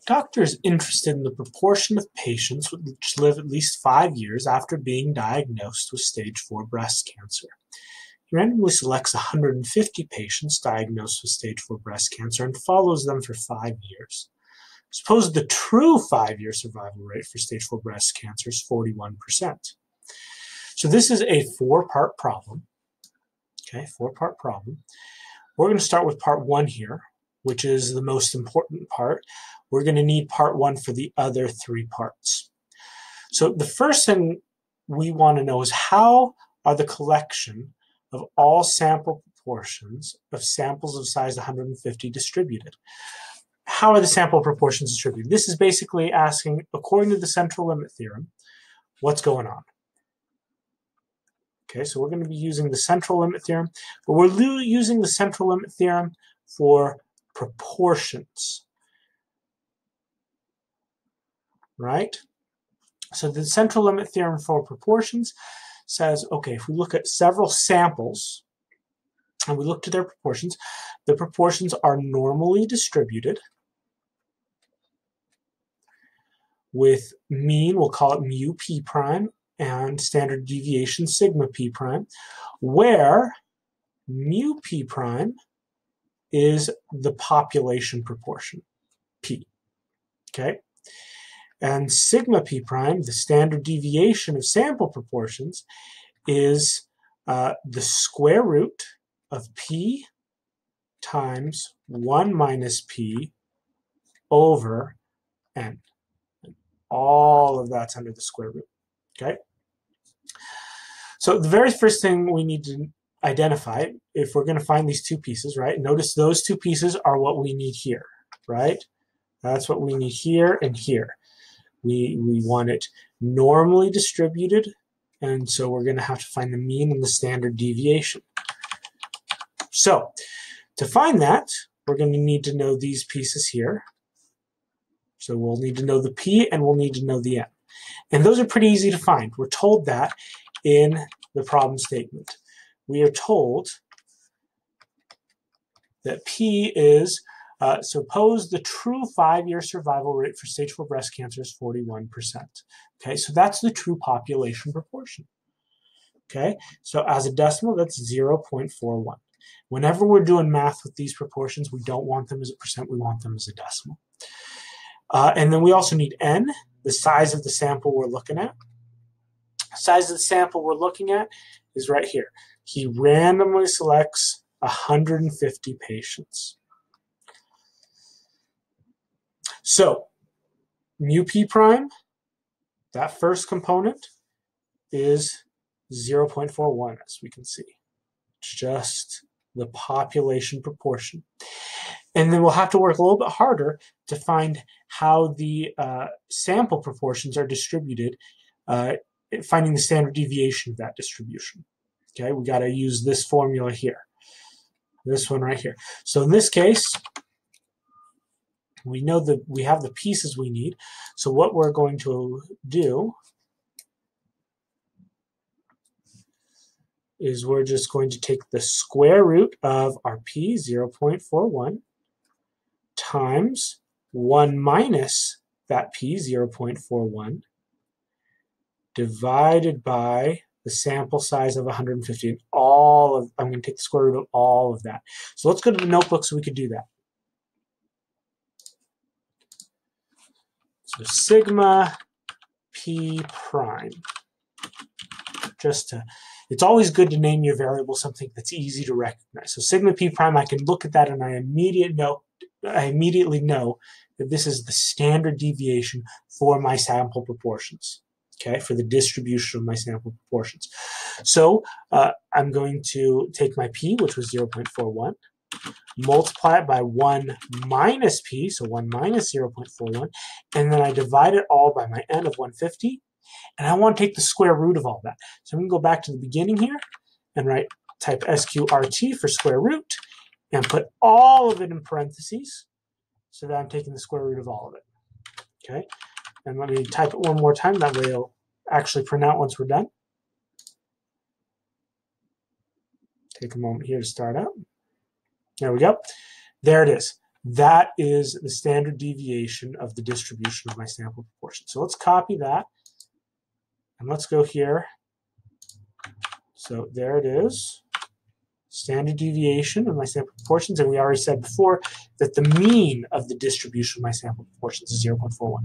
Doctor is interested in the proportion of patients which live at least 5 years after being diagnosed with stage 4 breast cancer. He randomly selects 150 patients diagnosed with stage 4 breast cancer and follows them for 5 years. Suppose the true 5-year survival rate for stage 4 breast cancer is 41%. So this is a 4-part problem. Okay, 4-part problem. We're going to start with part 1 here, which is the most important part. We're going to need part 1 for the other 3 parts. So the first thing we want to know is how are the collection of all sample proportions of samples of size 150 distributed? How are the sample proportions distributed? This is basically asking, according to the central limit theorem, what's going on? Okay, so we're going to be using the central limit theorem, but we're using the central limit theorem for proportions, right? So the central limit theorem for proportions says, okay, if we look at several samples and we look to their proportions, the proportions are normally distributed with mean, we'll call it mu p prime, and standard deviation sigma p prime, where mu p prime is the population proportion, p, okay? And sigma p prime, the standard deviation of sample proportions, is the square root of p times 1 minus p over n. And all of that's under the square root, okay? So the very first thing we need to identify, if we're going to find these 2 pieces, right? Notice those 2 pieces are what we need here, right? That's what we need here and here. We want it normally distributed, and so we're going to have to find the mean and the standard deviation. So to find that, we're going to need to know these pieces here. So we'll need to know the p and we'll need to know the n. And those are pretty easy to find. We're told that in the problem statement. We are told that p is, suppose the true 5-year survival rate for stage 4 breast cancer is 41%. Okay, so that's the true population proportion. Okay, so as a decimal, that's 0.41. Whenever we're doing math with these proportions, we don't want them as a percent, we want them as a decimal. And then we also need n, the size of the sample we're looking at. Size of the sample we're looking at is right here. He randomly selects 150 patients. So mu p prime, that first component, is 0.41, as we can see. It's just the population proportion. And then we'll have to work a little bit harder to find how the sample proportions are distributed, finding the standard deviation of that distribution. Okay, we got to use this formula here, this one right here. So in this case, we know that we have the pieces we need. So what we're going to do is we're just going to take the square root of our p, 0.41, times 1 minus that p, 0.41, divided by the sample size of 150. And I'm going to take the square root of all of that. So let's go to the notebook so we could do that. So sigma p prime. It's always good to name your variable something that's easy to recognize. So sigma p prime, I can look at that and I immediately know that this is the standard deviation for my sample proportions, okay, for the distribution of my sample proportions. So I'm going to take my p, which was 0.41, multiply it by 1 minus p, so 1 minus 0.41, and then I divide it all by my n of 150, and I want to take the square root of all that. So I'm going to go back to the beginning here and type SQRT for square root, and put all of it in parentheses, so that I'm taking the square root of all of it. Okay, and let me type it one more time, that way it'll actually print out once we're done. Take a moment here to start out. There we go. There it is. that is the standard deviation of the distribution of my sample proportion. So let's copy that, and let's go here. So there it is, standard deviation of my sample proportions, and we already said before that the mean of the distribution of my sample proportions is 0.41.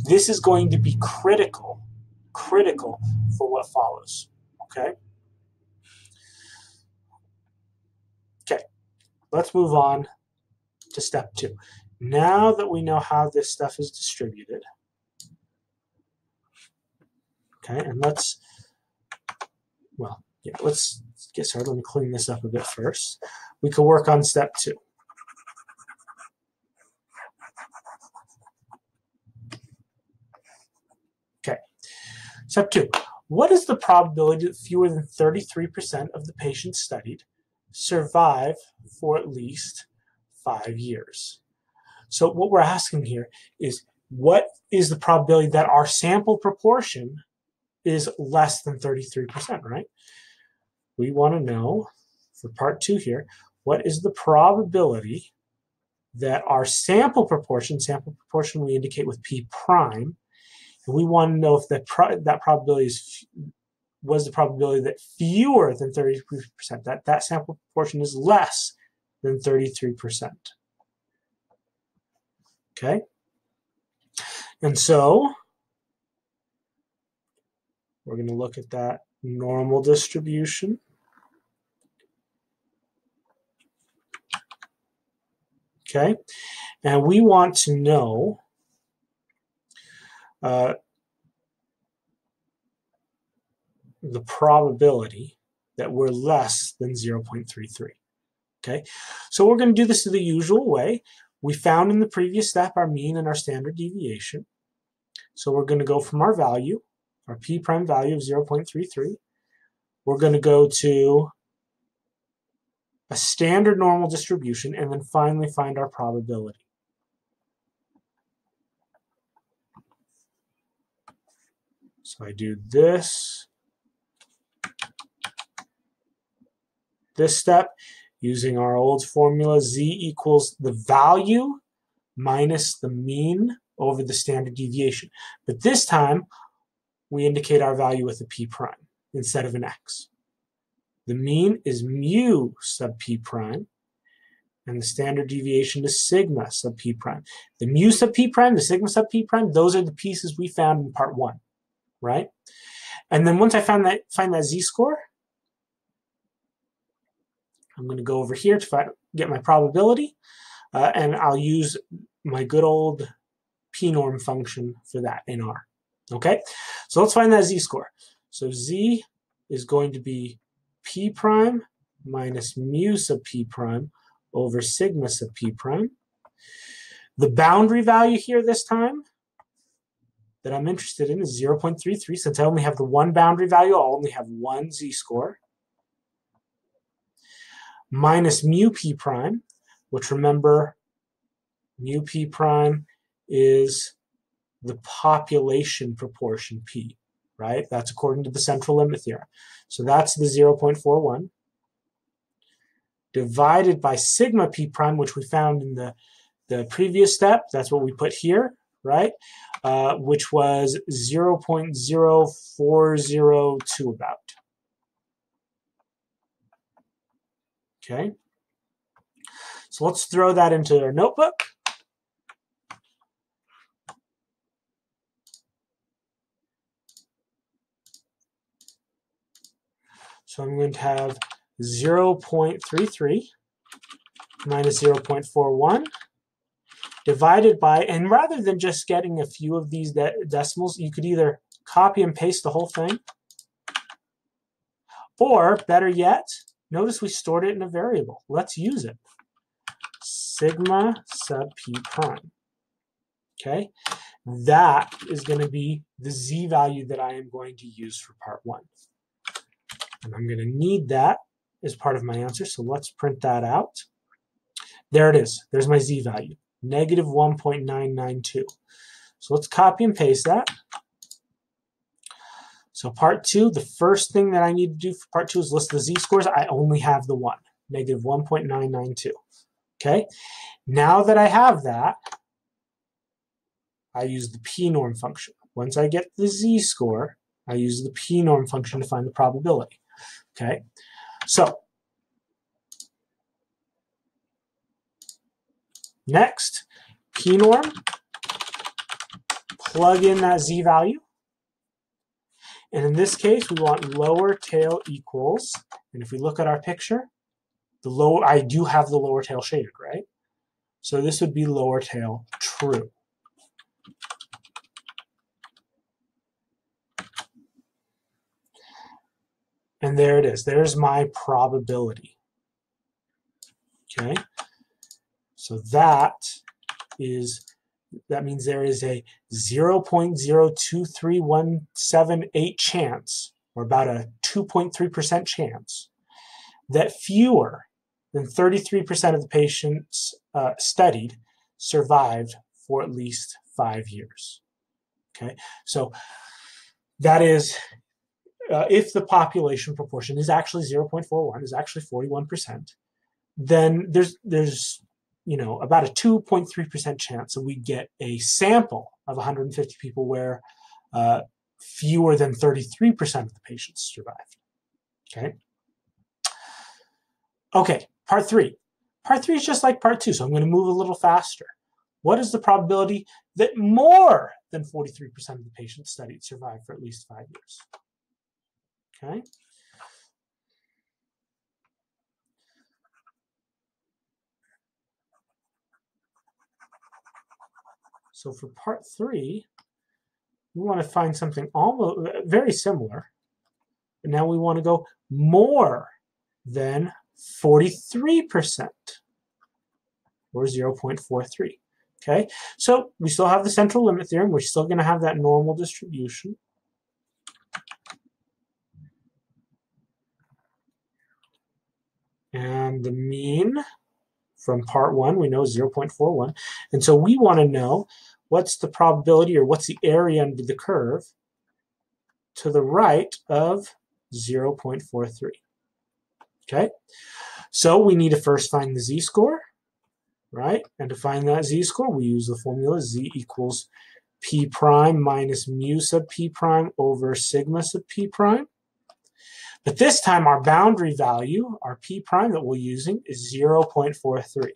This is going to be critical for what follows, okay? Okay, let's move on to step 2. Now that we know how this stuff is distributed, okay, and let's get started. Let me clean this up a bit first. We can work on step 2. Okay, step 2. What is the probability that fewer than 33% of the patients studied survive for at least 5 years? So what we're asking here is, what is the probability that our sample proportion is less than 33%, right? We want to know, for part 2 here, what is the probability that our sample proportion we indicate with P prime, and we want to know if that probability was the probability that fewer than 33%, that sample proportion is less than 33%. Okay? And so we're going to look at that normal distribution. Okay? And we want to know the probability that we're less than 0.33. Okay? So we're going to do this the usual way. We found in the previous step our mean and our standard deviation. So we're going to go from our value, our P prime value of 0.33. We're going to go to a standard normal distribution, and then finally find our probability. So I do this step using our old formula, z equals the value minus the mean over the standard deviation. But this time, we indicate our value with a p prime instead of an x. The mean is mu sub p prime, and the standard deviation is sigma sub p prime. The mu sub p prime, the sigma sub p prime, those are the pieces we found in part 1, right? And then once I find that z-score, I'm going to go over here to get my probability, and I'll use my good old p-norm function for that in R. Okay, so let's find that z-score. So z is going to be p prime minus mu sub p prime over sigma sub p prime. The boundary value here this time that I'm interested in is 0.33. Since I only have the one boundary value, I'll only have one z-score. Minus mu p prime, which remember, mu p prime is the population proportion p, right? That's according to the central limit theorem. So that's the 0.41 divided by sigma p prime, which we found in the previous step. That's what we put here, right? Which was 0.0402 about. Okay. So let's throw that into our notebook. So I'm going to have 0.33 minus 0.41 divided by, and rather than just getting a few of these decimals, you could either copy and paste the whole thing, or better yet, notice we stored it in a variable. Let's use it. Sigma sub p prime. Okay, that is going to be the z value that I am going to use for part 1. And I'm going to need that as part of my answer, so let's print that out. There it is. There's my z value, negative 1.992. So let's copy and paste that. So part 2, the first thing that I need to do for part 2 is list the z-scores. I only have the one, negative 1.992. Okay, now that I have that, I use the p-norm function. Once I get the z-score, I use the p-norm function to find the probability. Okay, so next, p-norm, plug in that z-value. And in this case, we want lower tail equals, and if we look at our picture, I do have the lower tail shaded, right? So this would be lower tail true. And there it is. There's my probability. Okay? So that means there is a 0.023178 chance, or about a 2.3% chance, that fewer than 33% of the patients studied survived for at least 5 years. Okay, so that is if the population proportion is actually 0.41, is actually 41%, then there's about a 2.3% chance that we get a sample of 150 people where fewer than 33% of the patients survived. Okay. Okay, part 3. Part 3 is just like part 2, so I'm going to move a little faster. What is the probability that more than 43% of the patients studied survived for at least 5 years? Okay. So for part 3, we want to find something almost very similar. And now we want to go more than 43%, or 0.43. Okay, so we still have the central limit theorem. We're still going to have that normal distribution. And the mean from part 1, we know 0.41. And so we want to know what's the probability, or what's the area under the curve to the right of 0.43. Okay, so we need to first find the z-score, right? And to find that z-score, we use the formula z equals p prime minus mu sub p prime over sigma sub p prime. But this time our boundary value, our p prime that we're using, is 0.43.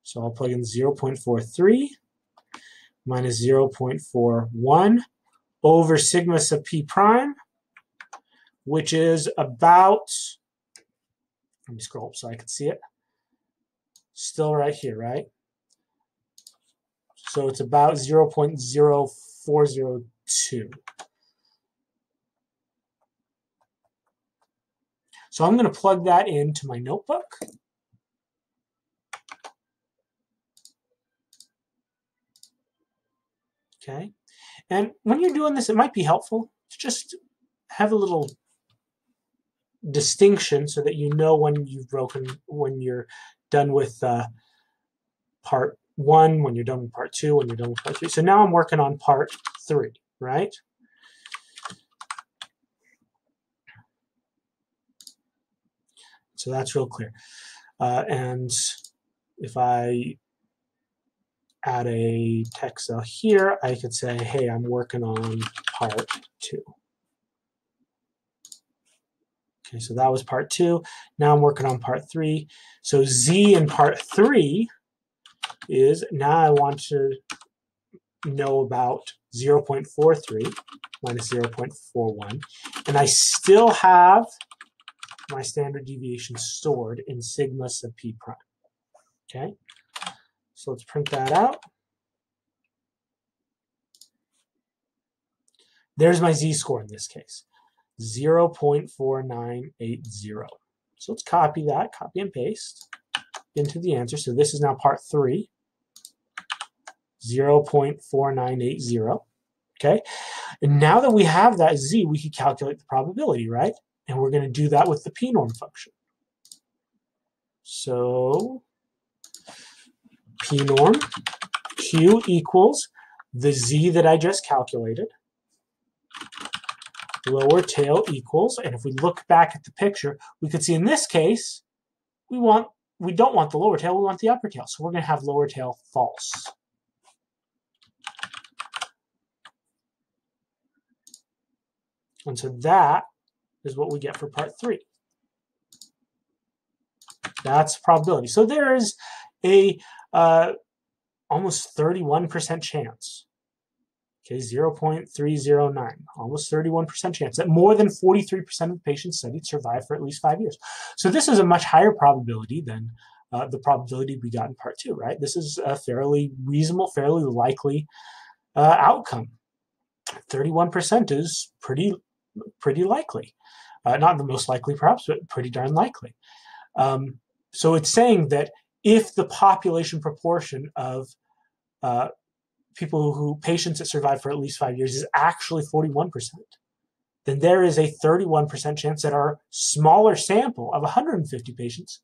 So I'll plug in 0.43 minus 0.41 over sigma sub p prime, which is about, let me scroll up so I can see it, still right here, right? So it's about 0.0402. So I'm going to plug that into my notebook. Okay, and when you're doing this, it might be helpful to just have a little distinction so that you know when you're done with part 1, when you're done with part 2, when you're done with part 3. So now I'm working on part 3, right? So that's real clear. And if I add a text cell here, I could say, hey, I'm working on part 2. Okay, so that was part 2. Now I'm working on part 3. So z in part 3 is, now I want to know about 0.43 minus 0.41. And I still have my standard deviation stored in sigma sub p prime. Okay, so let's print that out. There's my z-score in this case, 0.4980. So let's copy that, copy and paste into the answer. So this is now part 3, 0.4980. Okay, and now that we have that z, we can calculate the probability, right? And we're going to do that with the p-norm function. So p-norm, q equals the z that I just calculated, lower tail equals, and if we look back at the picture, we could see in this case, we want we don't want the lower tail, we want the upper tail. So we're going to have lower tail false. And so that is what we get for part 3. That's probability. So there is a almost 31% chance, okay, 0.309, almost 31% chance that more than 43% of patients studied survive for at least 5 years. So this is a much higher probability than the probability we got in part 2, right? This is a fairly reasonable, fairly likely outcome. 31% is pretty likely. Not the most likely, perhaps, but pretty darn likely. So it's saying that if the population proportion of patients that survive for at least 5 years is actually 41%, then there is a 31% chance that our smaller sample of 150 patients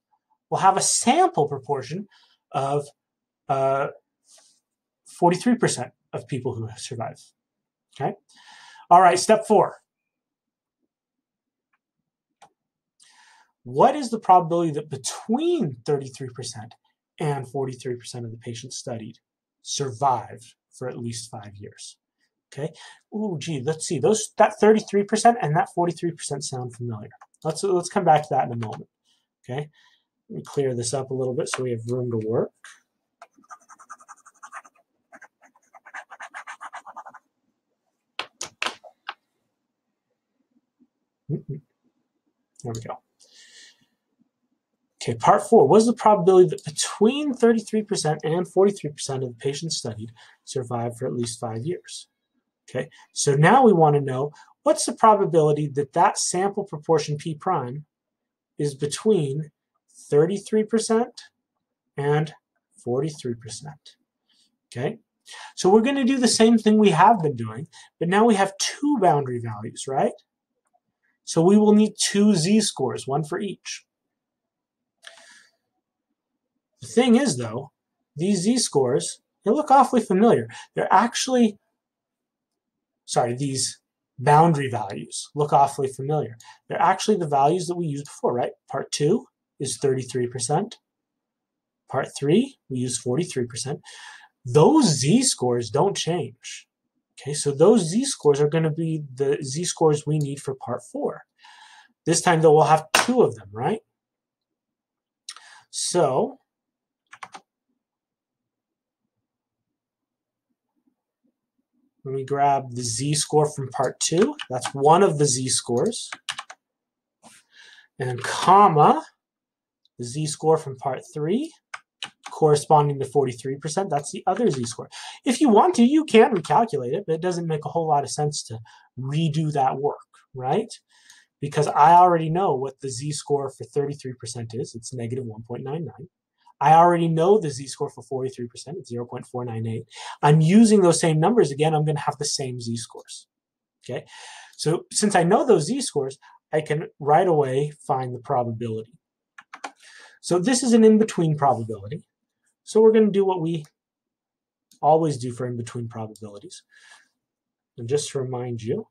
will have a sample proportion of 43% of people who survive. Okay. All right, step 4. What is the probability that between 33% and 43% of the patients studied survived for at least 5 years? Okay. Oh, gee, let's see. That 33% and that 43% sound familiar. Let's come back to that in a moment. Okay. Let me clear this up a little bit so we have room to work. There we go. Okay, part 4. What is the probability that between 33% and 43% of the patients studied survived for at least 5 years? Okay, so now we want to know what's the probability that that sample proportion P prime is between 33% and 43%. Okay, so we're going to do the same thing we have been doing, but now we have 2 boundary values, right? So we will need 2 z-scores, one for each. The thing is, though, these z-scores, they look awfully familiar. They're actually, these boundary values look awfully familiar. They're actually the values that we used before, right? Part 2 is 33%. Part 3, we use 43%. Those z-scores don't change. Okay, so those z-scores are going to be the z-scores we need for part 4. This time, though, we'll have 2 of them, right? So when we grab the z-score from part 2, that's one of the z-scores, and comma, the z-score from part 3, corresponding to 43%, that's the other z-score. If you want to, you can recalculate it, but it doesn't make a whole lot of sense to redo that work, right? Because I already know what the z-score for 33% is. It's negative 1.99. I already know the z-score for 43%. It's 0.498. I'm using those same numbers again. I'm going to have the same z-scores. Okay, so since I know those z-scores, I can right away find the probability. So this is an in-between probability. So we're going to do what we always do for in-between probabilities. And just to remind you,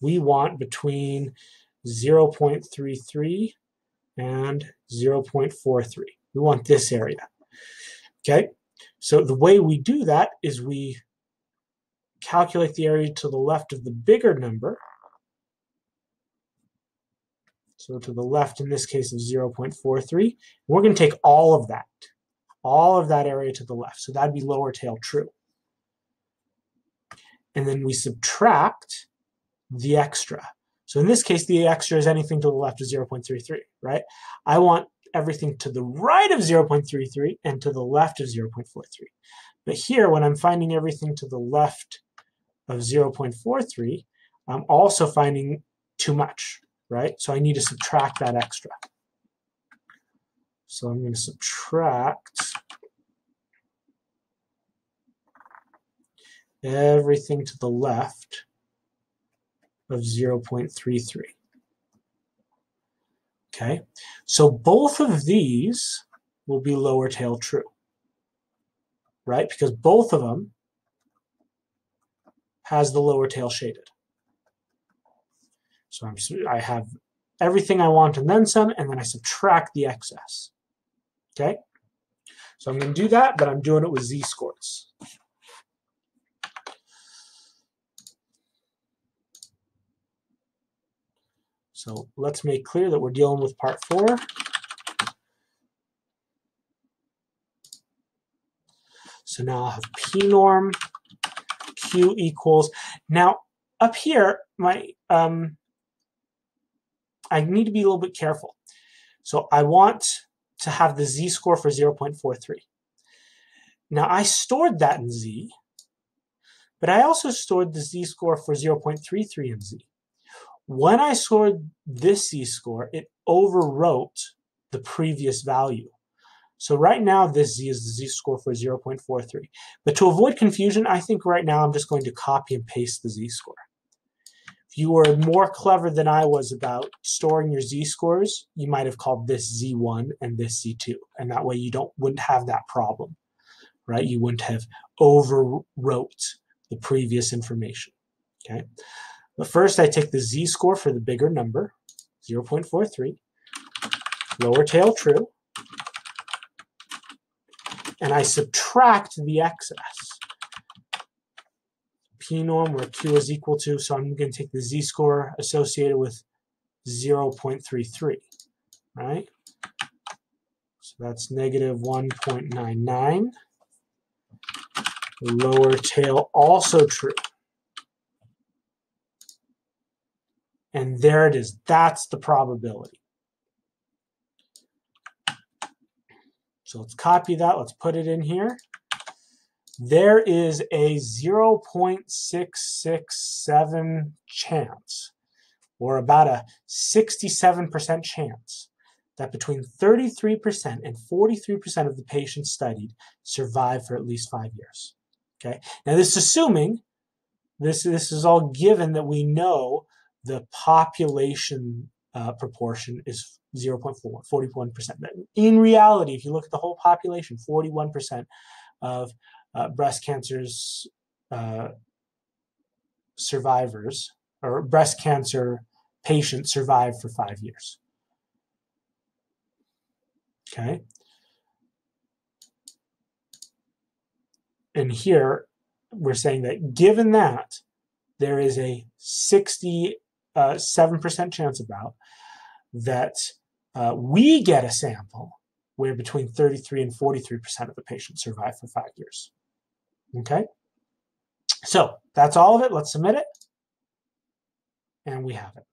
we want between 0.33 and 0.43. We want this area. Okay, so the way we do that is we calculate the area to the left of the bigger number. So to the left, in this case, of 0.43. We're going to take all of that area to the left. So that'd be lower tail true. And then we subtract the extra. So in this case, the extra is anything to the left of 0.33, right? I want everything to the right of 0.33 and to the left of 0.43. But here, when I'm finding everything to the left of 0.43, I'm also finding too much, right? So I need to subtract that extra. So I'm going to subtract everything to the left of 0.33. Okay, so both of these will be lower tail true, right? Because both of them has the lower tail shaded. So I have everything I want and then some, and then I subtract the excess. Okay? So I'm going to do that, but I'm doing it with z-scores. So let's make clear that we're dealing with part 4. So now I'll have P norm, Q equals. Now up here, I need to be a little bit careful. So I want to have the z-score for 0.43. Now I stored that in z, but I also stored the z-score for 0.33 in z. When I stored this z-score, it overwrote the previous value. So right now, this z is the z-score for 0.43. But to avoid confusion, I think right now I'm just going to copy and paste the z-score. If you were more clever than I was about storing your z-scores, you might have called this z1 and this z2. And that way you wouldn't have that problem, right? You wouldn't have overwrote the previous information, okay? But first, I take the z-score for the bigger number, 0.43, lower tail true, and I subtract the excess. P norm where Q is equal to, so I'm going to take the z-score associated with 0.33, right? So that's negative 1.99. Lower tail also true. And there it is. That's the probability. So let's copy that. Let's put it in here. There is a 0.667 chance, or about a 67% chance, that between 33% and 43% of the patients studied survive for at least 5 years. Okay. Now this is assuming, this is all given that we know the population proportion is 0.41, 41%. In reality, if you look at the whole population, 41% of breast cancer's survivors, or breast cancer patients, survive for 5 years. Okay. And here we're saying that given that, there is a 67% chance about that we get a sample where between 33 and 43% of the patients survive for 5 years. Okay? So that's all of it. Let's submit it. And we have it.